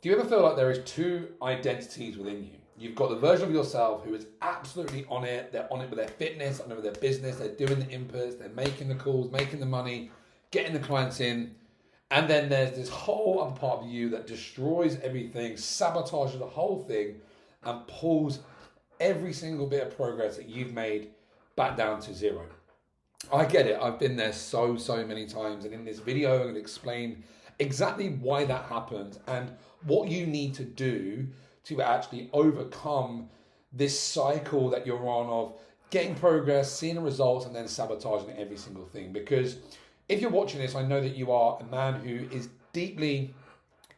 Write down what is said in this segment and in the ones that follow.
Do you ever feel like there is two identities within you? You've got the version of yourself who is absolutely on it. They're on it with their fitness, on it with their business. They're doing the inputs. They're making the calls, making the money, getting the clients in. And then there's this whole other part of you that destroys everything, sabotages the whole thing, and pulls every single bit of progress that you've made back down to zero. I get it. I've been there so many times. And in this video, I'm going to explain exactly why that happens and what you need to do to actually overcome this cycle that you're on of getting progress, seeing the results, and then sabotaging every single thing. Because if you're watching this, I know that you are a man who is deeply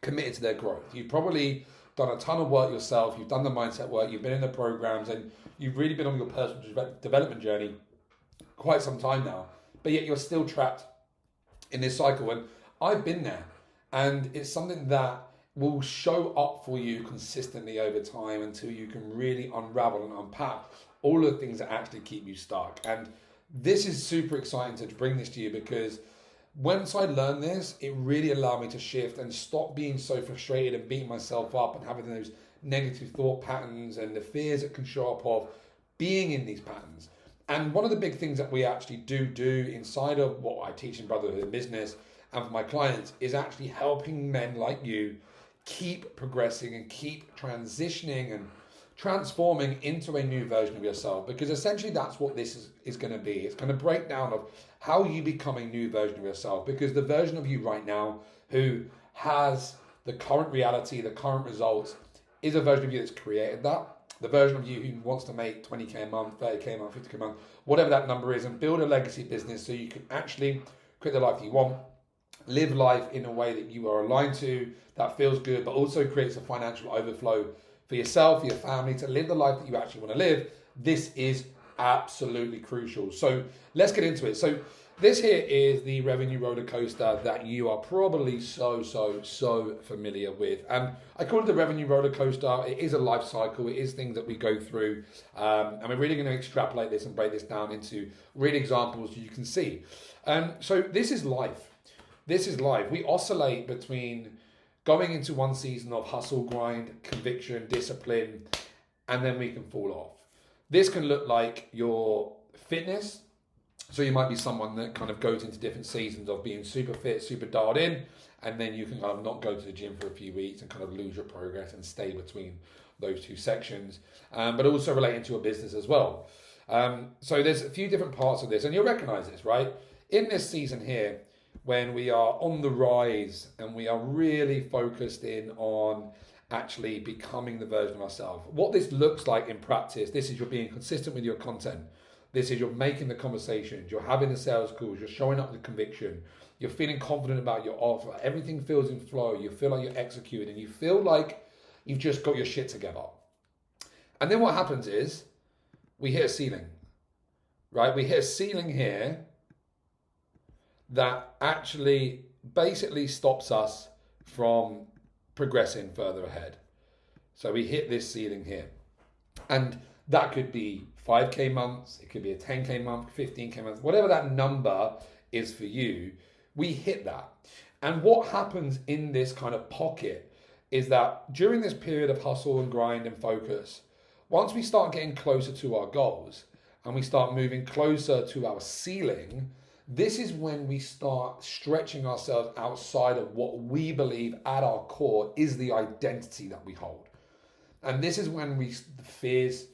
committed to their growth. You've probably done a ton of work yourself. You've done the mindset work. You've been in the programs, and you've really been on your personal development journey quite some time now. But yet you're still trapped in this cycle. And I've been there, and it's something that will show up for you consistently over time until you can really unravel and unpack all of the things that actually keep you stuck. And this is super exciting to bring this to you, because once I learned this, it really allowed me to shift and stop being so frustrated and beating myself up and having those negative thought patterns and the fears that can show up of being in these patterns. And one of the big things that we actually do inside of what I teach in Brotherhood in Business and for my clients is actually helping men like you keep progressing and keep transitioning and transforming into a new version of yourself, because essentially that's what this is going to be. It's going to break down of how you become a new version of yourself, because the version of you right now who has the current reality, the current results, is a version of you that's created that. The version of you who wants to make 20k a month, 30k a month, 50k a month, whatever that number is, and build a legacy business so you can actually create the life you want, live life in a way that you are aligned to, that feels good, but also creates a financial overflow for yourself, for your family, to live the life that you actually want to live. This is absolutely crucial. So let's get into it. So this here is the revenue roller coaster that you are probably so familiar with. And I call it the revenue roller coaster. It is a life cycle. It is things that we go through. And we're really going to extrapolate this and break this down into real examples you can see. So this is life. This is life. We oscillate between going into one season of hustle, grind, conviction, discipline, and then we can fall off. This can look like your fitness. So you might be someone that kind of goes into different seasons of being super fit, super dialed in, and then you can kind of not go to the gym for a few weeks and kind of lose your progress and stay between those two sections. But also relating to a business as well. So there's a few different parts of this, and you'll recognize this, right? In this season here, when we are on the rise and we are really focused in on actually becoming the version of ourselves. What this looks like in practice, this is you're being consistent with your content. This is you're making the conversations, you're having the sales calls, you're showing up with conviction, you're feeling confident about your offer, everything feels in flow, you feel like you're executing, and you feel like you've just got your shit together. And then what happens is we hit a ceiling, right? We hit a ceiling here that actually basically stops us from progressing further ahead. So we hit this ceiling here. And that could be 5k months, it could be a 10k month, 15k month, whatever that number is for you, we hit that. And what happens in this kind of pocket is that during this period of hustle and grind and focus, once we start getting closer to our goals and we start moving closer to our ceiling, this is when we start stretching ourselves outside of what we believe at our core is the identity that we hold. And this is when the fears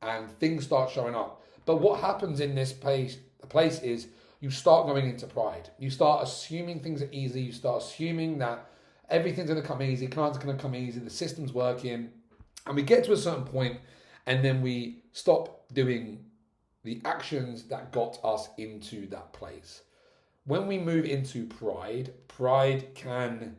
and things start showing up. But what happens in this place is you start going into pride. You start assuming things are easy. You start assuming that everything's going to come easy, clients are going to come easy, the system's working. And we get to a certain point and then we stop doing the actions that got us into that place. When we move into pride, pride can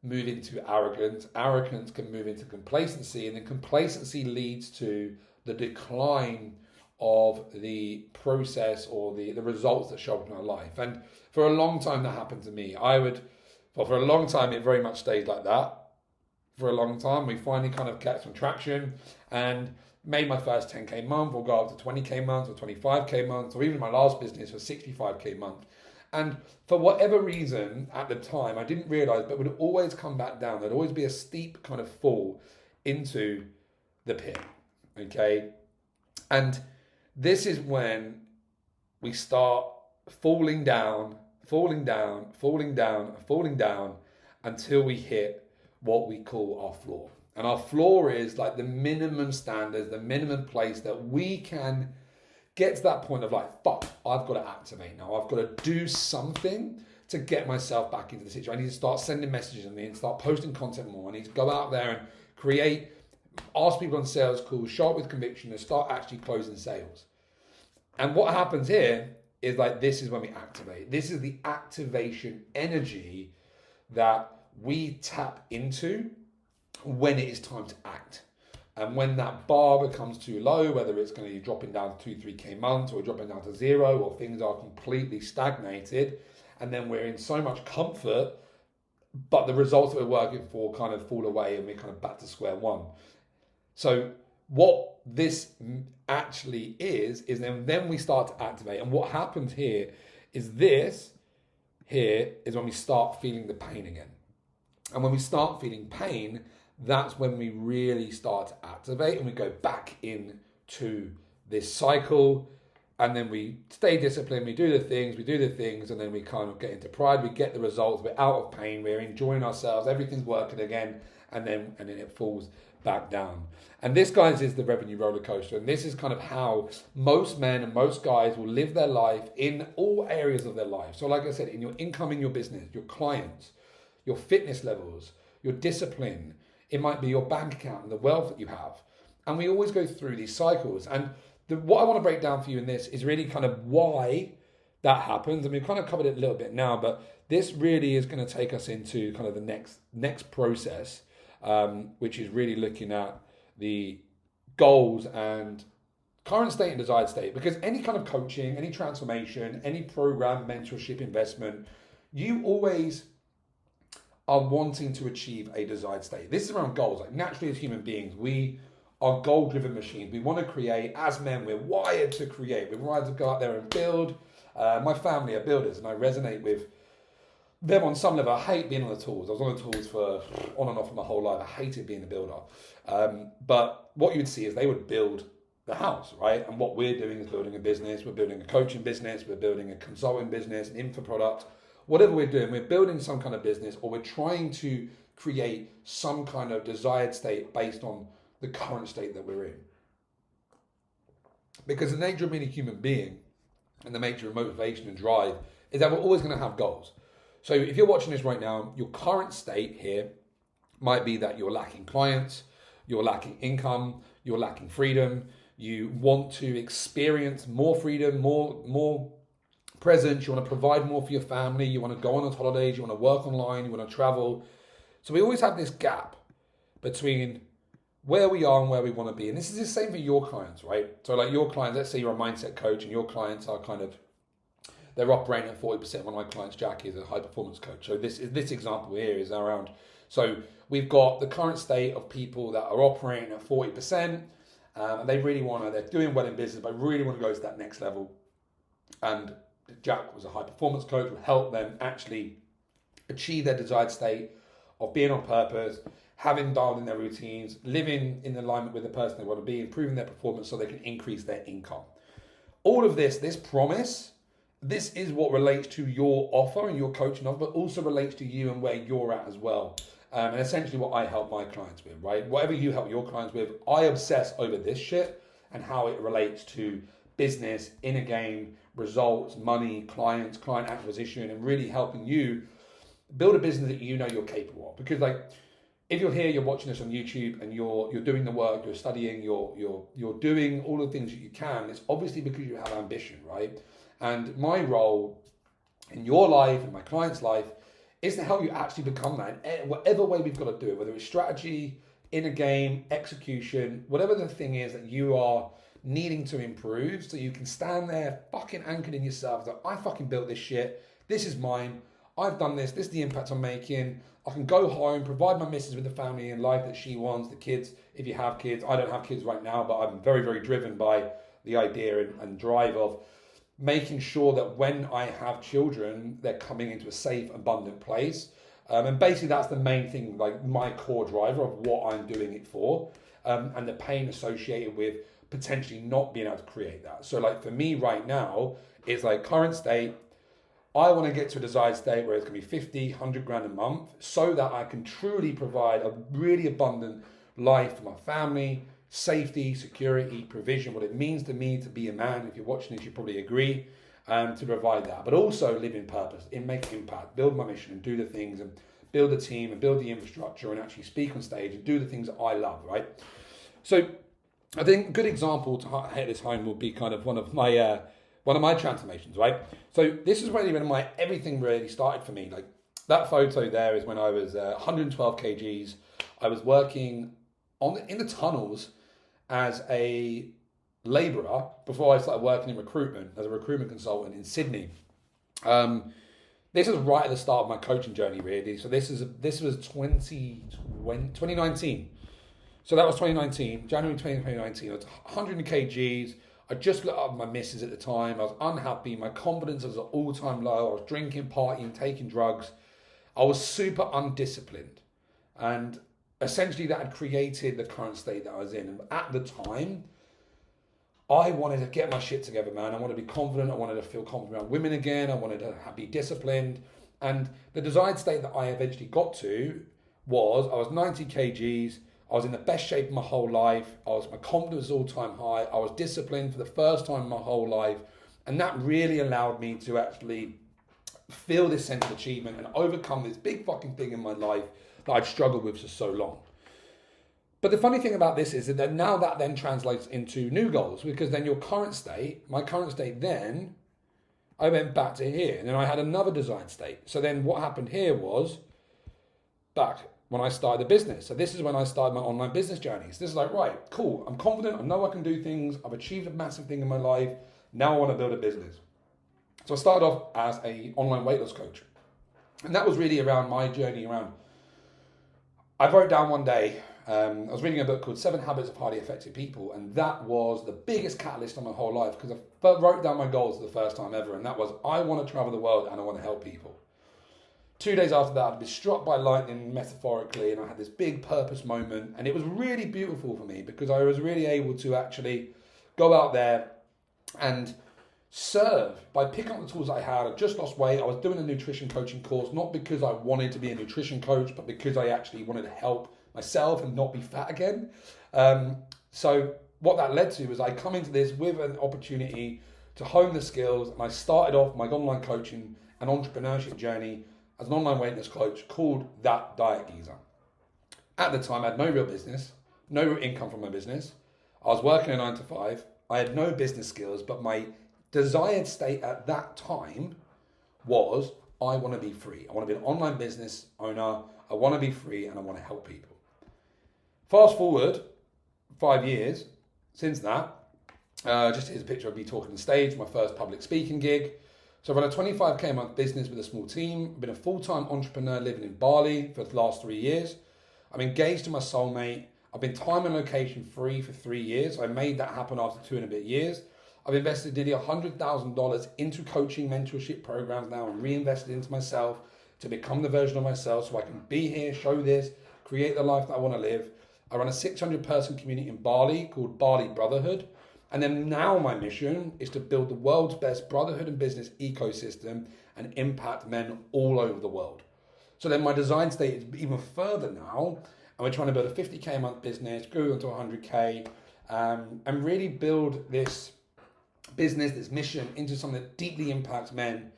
move into arrogance, arrogance can move into complacency, and then complacency leads to the decline of the process or the results that show up in our life. And for a long time that happened to me. For a long time it very much stayed like that. For a long time we finally kind of kept some traction and made my first 10k month or go up to 20k month or 25k month, or even my last business was 65k month. And for whatever reason at the time, I didn't realize, but it would always come back down. There'd always be a steep kind of fall into the pit. Okay. And this is when we start falling down, falling down, falling down, falling down until we hit what we call our floor. And our floor is like the minimum standards, the minimum place that we can get to that point of like, fuck, I've got to activate now. I've got to do something to get myself back into the situation. I need to start sending messages. I need to start posting content more. I need to go out there and create, ask people on sales calls, show up with conviction and start actually closing sales. And what happens here is like, this is when we activate. This is the activation energy that we tap into when it is time to act. And when that bar becomes too low, whether it's going to be dropping down to 2-3K months or dropping down to 0, or things are completely stagnated, and then we're in so much comfort, but the results that we're working for kind of fall away and we're kind of back to square one. So what this actually is then we start to activate. And what happens here is when we start feeling the pain again. And when we start feeling pain, that's when we really start to activate and we go back into this cycle, and then we stay disciplined, we do the things, and then we kind of get into pride, we get the results, we're out of pain, we're enjoying ourselves, everything's working again, and then it falls back down. And this, guys, is the revenue roller coaster, and this is kind of how most men and most guys will live their life in all areas of their life. So like I said, in your income, in your business, your clients, your fitness levels, your discipline, it might be your bank account and the wealth that you have. And we always go through these cycles. And what I want to break down for you in this is really kind of why that happens. And we've kind of covered it a little bit now, but this really is going to take us into kind of the next process, which is really looking at the goals and current state and desired state. Because any kind of coaching, any transformation, any program, mentorship, investment, you always are wanting to achieve a desired state. This is around goals. Like, naturally, as human beings, we are goal-driven machines. We want to create. As men, we're wired to create. We're wired to go out there and build. My family are builders, and I resonate with them on some level. I hate being on the tools. I was on the tools for on and off my whole life. I hated being a builder. But what you would see is they would build the house, right? And what we're doing is building a business. We're building a coaching business. We're building a consulting business, an info product. Whatever we're doing, we're building some kind of business, or we're trying to create some kind of desired state based on the current state that we're in. Because the nature of being a human being and the nature of motivation and drive is that we're always going to have goals. So if you're watching this right now, your current state here might be that you're lacking clients, you're lacking income, you're lacking freedom, you want to experience more freedom, more presence, you want to provide more for your family, you want to go on those holidays, you want to work online, you want to travel. So we always have this gap between where we are and where we want to be. And this is the same for your clients, right? So like your clients, let's say you're a mindset coach and your clients are they're operating at 40%. One of my clients, Jackie, is a high performance coach. So this example here is around, so we've got the current state of people that are operating at 40%, and they're doing well in business, but really want to go to that next level. And Jack was a high performance coach, would help them actually achieve their desired state of being on purpose, having dialed in their routines, living in alignment with the person they want to be, improving their performance so they can increase their income. All of this promise, this is what relates to your offer and your coaching offer, but also relates to you and where you're at as well. And essentially what I help my clients with, right? Whatever you help your clients with, I obsess over this shit and how it relates to business, inner game, results, money, clients, client acquisition, and really helping you build a business that you know you're capable of. Because like, if you're here, you're watching this on YouTube and you're doing the work, you're studying, you're doing all the things that you can, it's obviously because you have ambition, right? And my role in your life and my client's life is to help you actually become that in whatever way we've got to do it, whether it's strategy, inner game, execution, whatever the thing is that you are needing to improve, so you can stand there fucking anchored in yourself that I fucking built this shit, this is mine, I've done this is the impact I'm making, I can go home, provide my missus with the family and life that she wants, the kids, if you have kids. I don't have kids right now, but I'm very, very driven by the idea and drive of making sure that when I have children, they're coming into a safe, abundant place. And basically that's the main thing, like my core driver of what I'm doing it for, and the pain associated with potentially not being able to create that. So like for me right now, it's like current state, I want to get to a desired state where it's going to be 50, 100 grand a month so that I can truly provide a really abundant life for my family, safety, security, provision, what it means to me to be a man. If you're watching this, you probably agree, to provide that. But also live in purpose, make impact, build my mission and do the things and build a team and build the infrastructure and actually speak on stage and do the things that I love, right? So I think a good example to hit this home would be kind of one of my transformations, right? So this is really when everything really started for me. Like that photo there is when I was 112 kgs. I was working in the tunnels as a labourer before I started working in recruitment as a recruitment consultant in Sydney. This is right at the start of my coaching journey, really. So this was 2019. So that was 2019, January 2019. I was 100 kgs. I just split up with my missus at the time. I was unhappy. My confidence was at all-time low. I was drinking, partying, taking drugs. I was super undisciplined. And essentially that had created the current state that I was in. And at the time, I wanted to get my shit together, man. I wanted to be confident. I wanted to feel confident around women again. I wanted to be disciplined. And the desired state that I eventually got to was I was 90 kgs. I was in the best shape of my whole life. My confidence was all-time high. I was disciplined for the first time in my whole life. And that really allowed me to actually feel this sense of achievement and overcome this big fucking thing in my life that I'd struggled with for so long. But the funny thing about this is that now that then translates into new goals, because then my current state then, I went back to here and then I had another desired state. So then what happened here was back when I started the business. So this is when I started my online business journey. So this is like, right, cool. I'm confident. I know I can do things. I've achieved a massive thing in my life. Now I want to build a business. So I started off as an online weight loss coach. And that was really around my journey around. I wrote down one day, I was reading a book called 7 Habits of Highly Effective People. And that was the biggest catalyst of my whole life because I wrote down my goals for the first time ever. And that was, I want to travel the world and I want to help people. 2 days after that, I'd been struck by lightning metaphorically, and I had this big purpose moment, and it was really beautiful for me because I was really able to actually go out there and serve by picking up the tools I had. I just lost weight. I was doing a nutrition coaching course, not because I wanted to be a nutrition coach, but because I actually wanted to help myself and not be fat again. So what that led to was I come into this with an opportunity to hone the skills, and I started off my online coaching and entrepreneurship journey as an online weight loss coach called That Diet Geezer. At the time, I had no real business, no real income from my business. I was working a 9 to 5. I had no business skills, but my desired state at that time was I want to be free. I want to be an online business owner. I want to be free and I want to help people. Fast forward 5 years since that, just here's a picture of me talking on stage, my first public speaking gig. So I've run a 25k a month business with a small team. I've been a full-time entrepreneur living in Bali for the last 3 years. I'm engaged to my soulmate. I've been time and location free for 3 years. I made that happen after 2 and a bit years. I've invested nearly $100,000 into coaching mentorship programs now and reinvested into myself to become the version of myself so I can be here, show this, create the life that I want to live. I run a 600-person community in Bali called Bali Brotherhood. And then now my mission is to build the world's best brotherhood and business ecosystem and impact men all over the world. So then my design state is even further now. And we're trying to build a 50k a month business, grow into 100k, and really build this business, this mission into something that deeply impacts men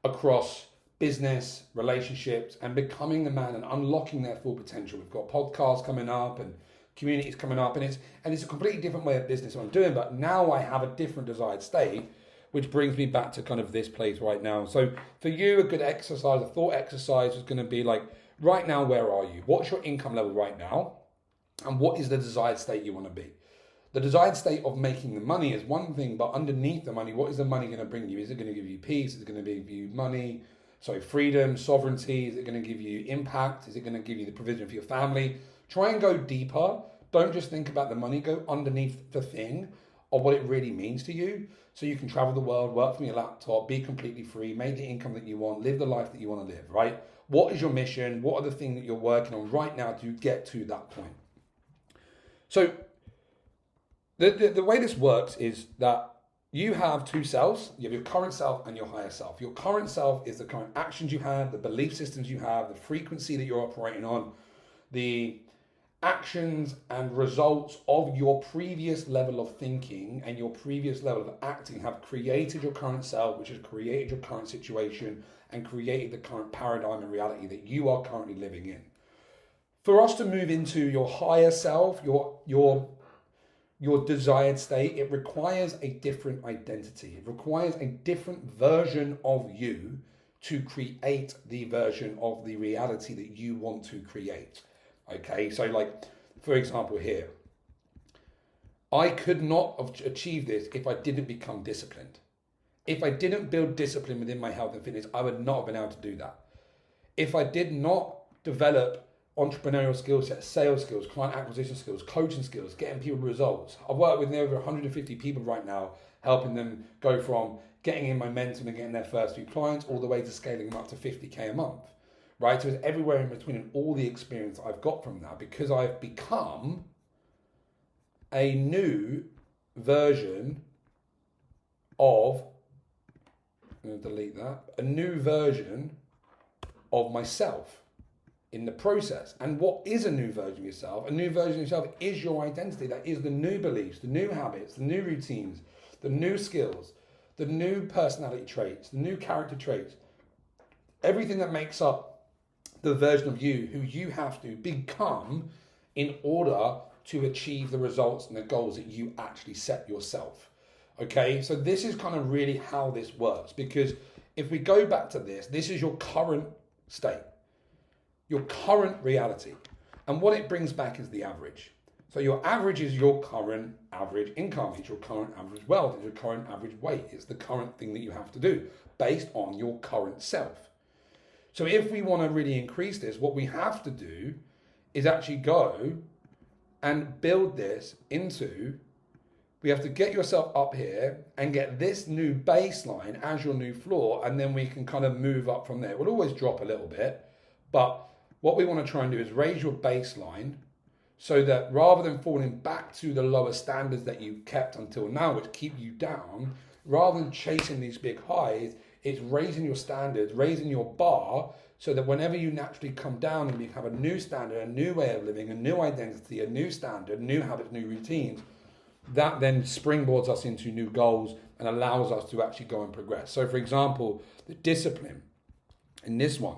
across business, relationships, and becoming the man and unlocking their full potential. We've got podcasts coming up and communities coming up, and it's a completely different way of business I'm doing, but now I have a different desired state, which brings me back to kind of this place right now. So for you, a good exercise, a thought exercise is going to be like, right now, where are you? What's your income level right now? And what is the desired state you want to be? The desired state of making the money is one thing, but underneath the money, what is the money going to bring you? Is it going to give you peace? Is it going to give you freedom, sovereignty? Is it going to give you impact? Is it going to give you the provision for your family? Try and go deeper. Don't just think about the money. Go underneath the thing of what it really means to you, so you can travel the world, work from your laptop, be completely free, make the income that you want, live the life that you want to live, right? What is your mission? What are the things that you're working on right now to get to that point? So the way this works is that you have two selves. You have your current self and your higher self. Your current self is the current actions you have, the belief systems you have, the frequency that you're operating on, the actions and results of your previous level of thinking and your previous level of acting have created your current self, which has created your current situation and created the current paradigm and reality that you are currently living in. For us to move into your higher self, your desired state, it requires a different identity. It requires a different version of you to create the version of the reality that you want to create. Okay, so like, for example here, I could not have achieved this if I didn't become disciplined. If I didn't build discipline within my health and fitness, I would not have been able to do that. If I did not develop entrepreneurial skill sets, sales skills, client acquisition skills, coaching skills, getting people results. I've worked with over 150 people right now, helping them go from getting in momentum and getting their first few clients all the way to scaling them up to 50K a month, right? So it's everywhere in between and all the experience I've got from that because I've become a new version of, I'm going to delete that, a new version of myself in the process. And what is a new version of yourself? A new version of yourself is your identity. That is the new beliefs, the new habits, the new routines, the new skills, the new personality traits, the new character traits, everything that makes up the version of you who you have to become in order to achieve the results and the goals that you actually set yourself. Okay, so this is kind of really how this works, because if we go back to this, this is your current state, your current reality. And what it brings back is the average. So your average is your current average income, it's your current average wealth, it's your current average weight, it's the current thing that you have to do based on your current self. So if we want to really increase this, what we have to do is actually go and build this into, we have to get yourself up here and get this new baseline as your new floor, and then we can kind of move up from there. It will always drop a little bit, but what we want to try and do is raise your baseline so that rather than falling back to the lower standards that you kept until now, which keep you down, rather than chasing these big highs, it's raising your standards, raising your bar, so that whenever you naturally come down and you have a new standard, a new way of living, a new identity, a new standard, new habits, new routines, that then springboards us into new goals and allows us to actually go and progress. So for example, the discipline in this one,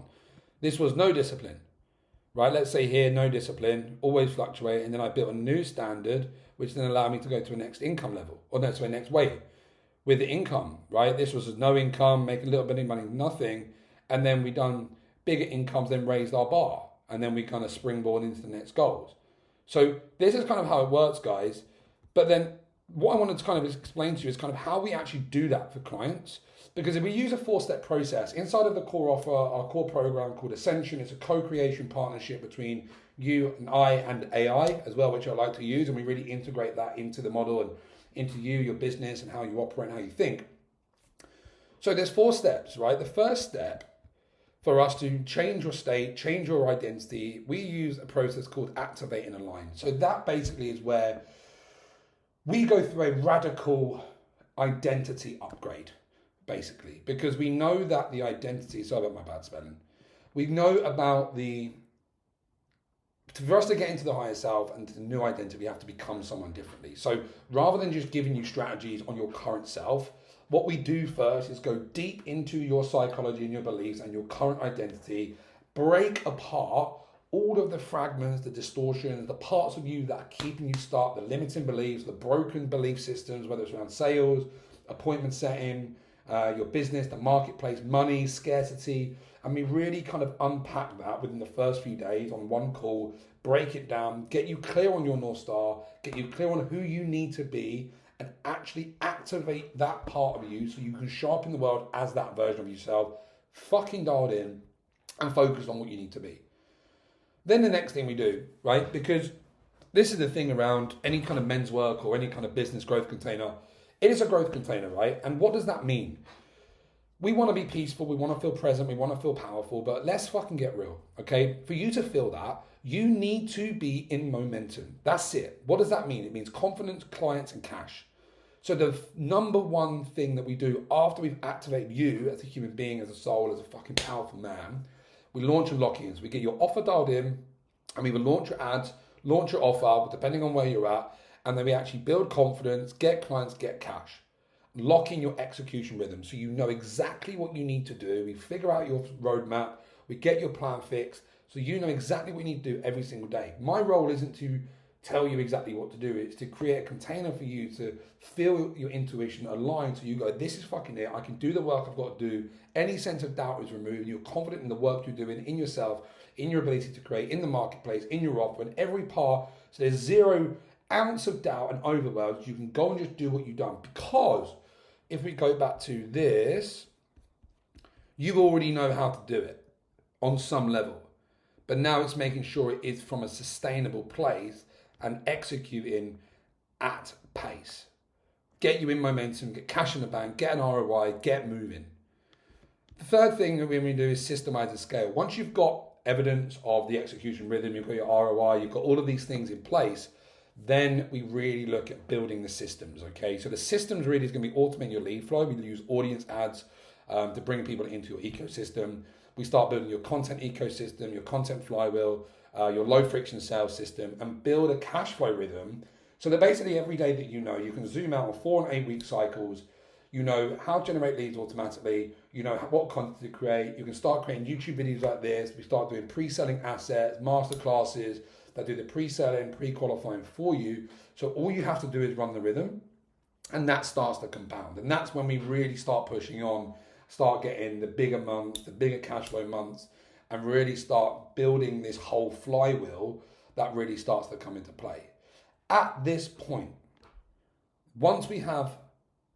this was no discipline, right? Let's say here, no discipline, always fluctuate. And then I built a new standard, which then allowed me to go to a next income level, or no, sorry, next weight. With the income, right? This was no income, making a little bit of money, nothing. And then we done bigger incomes, then raised our bar. And then we kind of springboard into the next goals. So this is kind of how it works, guys. But then what I wanted to kind of explain to you is kind of how we actually do that for clients. Because if we use a 4-step process, inside of the core offer, our core program called Ascension, it's a co-creation partnership between you and I and AI as well, which I like to use. And we really integrate that into the model and into you, your business, and how you operate and how you think. So there's 4 steps, right? The first step for us to change your state, change your identity, we use a process called Activate and Align. So that basically is where we go through a radical identity upgrade, basically, because we know that the identity, sorry about my bad spelling, we know about for us to get into the higher self and the new identity, we have to become someone differently. So rather than just giving you strategies on your current self, what we do first is go deep into your psychology and your beliefs and your current identity, break apart all of the fragments, the distortions, the parts of you that are keeping you stuck, the limiting beliefs, the broken belief systems, whether it's around sales, appointment setting, your business, the marketplace, money, scarcity. And we really kind of unpack that within the first few days on one call, break it down, get you clear on your North Star, get you clear on who you need to be, and actually activate that part of you so you can show up in the world as that version of yourself, fucking dialed in and focused on what you need to be. Then the next thing we do, right? Because this is the thing around any kind of men's work or any kind of business growth container. It is a growth container, right? And what does that mean? We want to be peaceful, we want to feel present, we want to feel powerful, but let's fucking get real, okay? For you to feel that, you need to be in momentum. That's it. What does that mean? It means confidence, clients, and cash. So the number one thing that we do after we've activated you as a human being, as a soul, as a fucking powerful man, we launch your lock-ins. We get your offer dialed in, and we will launch your ads, launch your offer, depending on where you're at, and then we actually build confidence, get clients, get cash. Lock in your execution rhythm so you know exactly what you need to do. We figure out your roadmap, we get your plan fixed, so you know exactly what you need to do every single day. My role isn't to tell you exactly what to do, it's to create a container for you to feel your intuition align so you go, this is fucking it, I can do the work I've got to do. Any sense of doubt is removed, you're confident in the work you're doing, in yourself, in your ability to create, in the marketplace, in your offer, in every part, so there's 0 ounce of doubt and overwhelm. You can go and just do what you've done, because if we go back to this, you already know how to do it on some level. But now it's making sure it is from a sustainable place and executing at pace. Get you in momentum, get cash in the bank, get an ROI, get moving. The third thing that we do is systemize and scale. Once you've got evidence of the execution rhythm, you've got your ROI, you've got all of these things in place, then we really look at building the systems, okay? So the systems really is going to be automating your lead flow. We use audience ads to bring people into your ecosystem. We start building your content ecosystem, your content flywheel, your low friction sales system, and build a cash flow rhythm. So that basically every day that you know, you can zoom out on 4 and 8 week cycles. You know how to generate leads automatically. You know what content to create. You can start creating YouTube videos like this. We start doing pre-selling assets, masterclasses that do the pre-selling, pre-qualifying for you. So all you have to do is run the rhythm, and that starts to compound. And that's when we really start pushing on, start getting the bigger months, the bigger cash flow months, and really start building this whole flywheel that really starts to come into play. At this point, once we have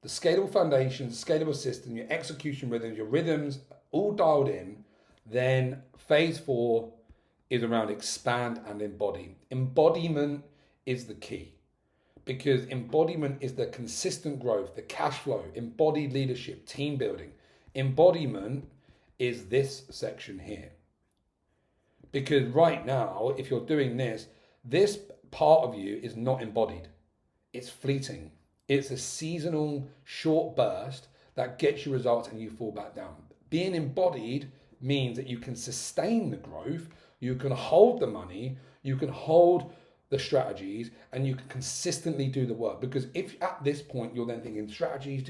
the scalable foundations, scalable system, your execution rhythms, your rhythms all dialed in, then phase 4 is around expand and embody. Embodiment is the key, because embodiment is the consistent growth, the cash flow, embodied leadership, team building. Embodiment is this section here. Because right now, if you're doing this, this part of you is not embodied. It's fleeting. It's a seasonal short burst that gets you results and you fall back down. Being embodied means that you can sustain the growth, you can hold the money, you can hold the strategies, and you can consistently do the work. Because if at this point you're then thinking strategy,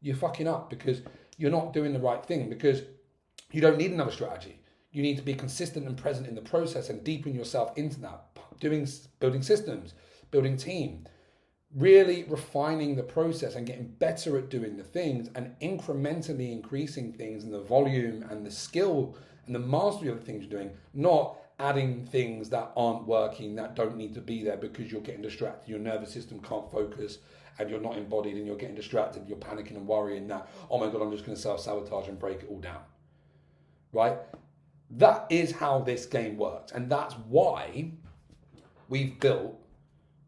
you're fucking up, because you're not doing the right thing, because you don't need another strategy. You need to be consistent and present in the process and deepen yourself into that, building systems, building team, really refining the process and getting better at doing the things and incrementally increasing things in the volume and the skill and the mastery of the things you're doing, not adding things that aren't working, that don't need to be there because you're getting distracted, your nervous system can't focus, and you're not embodied and you're getting distracted, you're panicking and worrying that, oh my God, I'm just going to self-sabotage and break it all down, right? That is how this game works. And that's why we've built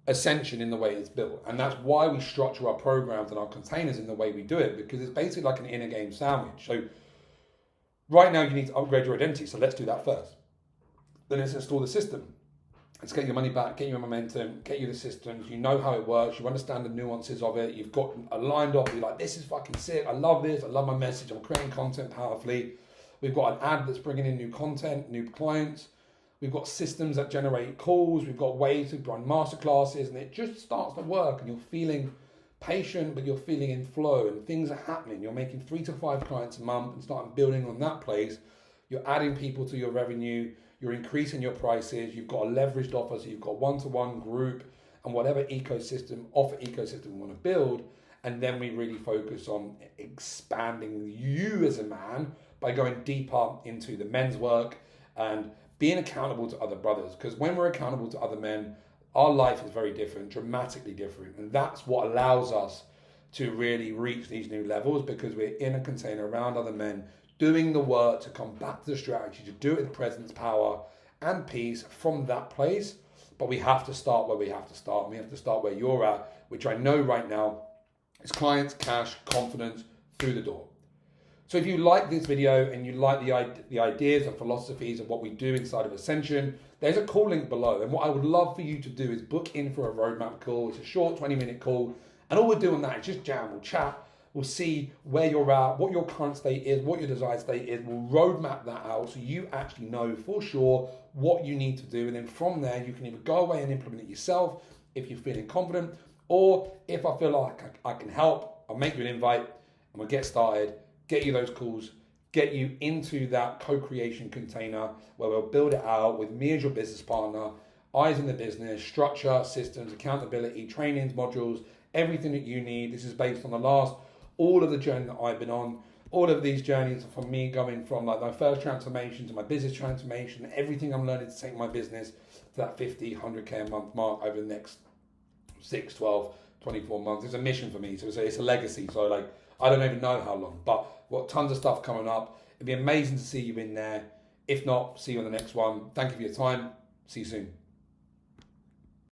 Ascension in the way it's built. And that's why we structure our programs and our containers in the way we do it, because it's basically like an inner game sandwich. So right now you need to upgrade your identity. So let's do that first. Then let's install the system. Let's get your money back, get your momentum, get you the systems. You know how it works. You understand the nuances of it. You've got aligned off. You're like, this is fucking sick. I love this. I love my message. I'm creating content powerfully. We've got an ad that's bringing in new content, new clients. We've got systems that generate calls. We've got ways to run masterclasses, and it just starts to work. And you're feeling patient, but you're feeling in flow, and things are happening. You're making 3 to 5 clients a month and starting building on that place. You're adding people to your revenue. You're increasing your prices. You've got a leveraged offer, so you've got one-to-one group and whatever offer ecosystem you want to build. And then we really focus on expanding you as a man by going deeper into the men's work and being accountable to other brothers. Because when we're accountable to other men, our life is very different, dramatically different. And that's what allows us to really reach these new levels, because we're in a container around other men, doing the work to come back to the strategy, to do it with presence, power, and peace from that place. But we have to start where we have to start. We have to start where you're at, which I know right now is clients, cash, confidence through the door. So if you like this video and you like the ideas and philosophies of what we do inside of Ascension, there's a call link below. And what I would love for you to do is book in for a roadmap call. It's a short 20-minute call. And all we'll do on that is just jam, we'll chat, we'll see where you're at, what your current state is, what your desired state is. We'll roadmap that out so you actually know for sure what you need to do. And then from there, you can either go away and implement it yourself if you're feeling confident, or if I feel like I can help, I'll make you an invite and we'll get started, get you those calls, get you into that co-creation container where we'll build it out with me as your business partner, eyes in the business, structure, systems, accountability, trainings, modules, everything that you need. This is based on all of the journey that I've been on. All of these journeys are from me going from like my first transformation to my business transformation, everything I'm learning to take my business to that 50, 100K a month mark over the next 6, 12, 24 months. It's a mission for me. So it's a legacy. So like, I don't even know how long, but we've got tons of stuff coming up. It'd be amazing to see you in there. If not, see you on the next one. Thank you for your time. See you soon.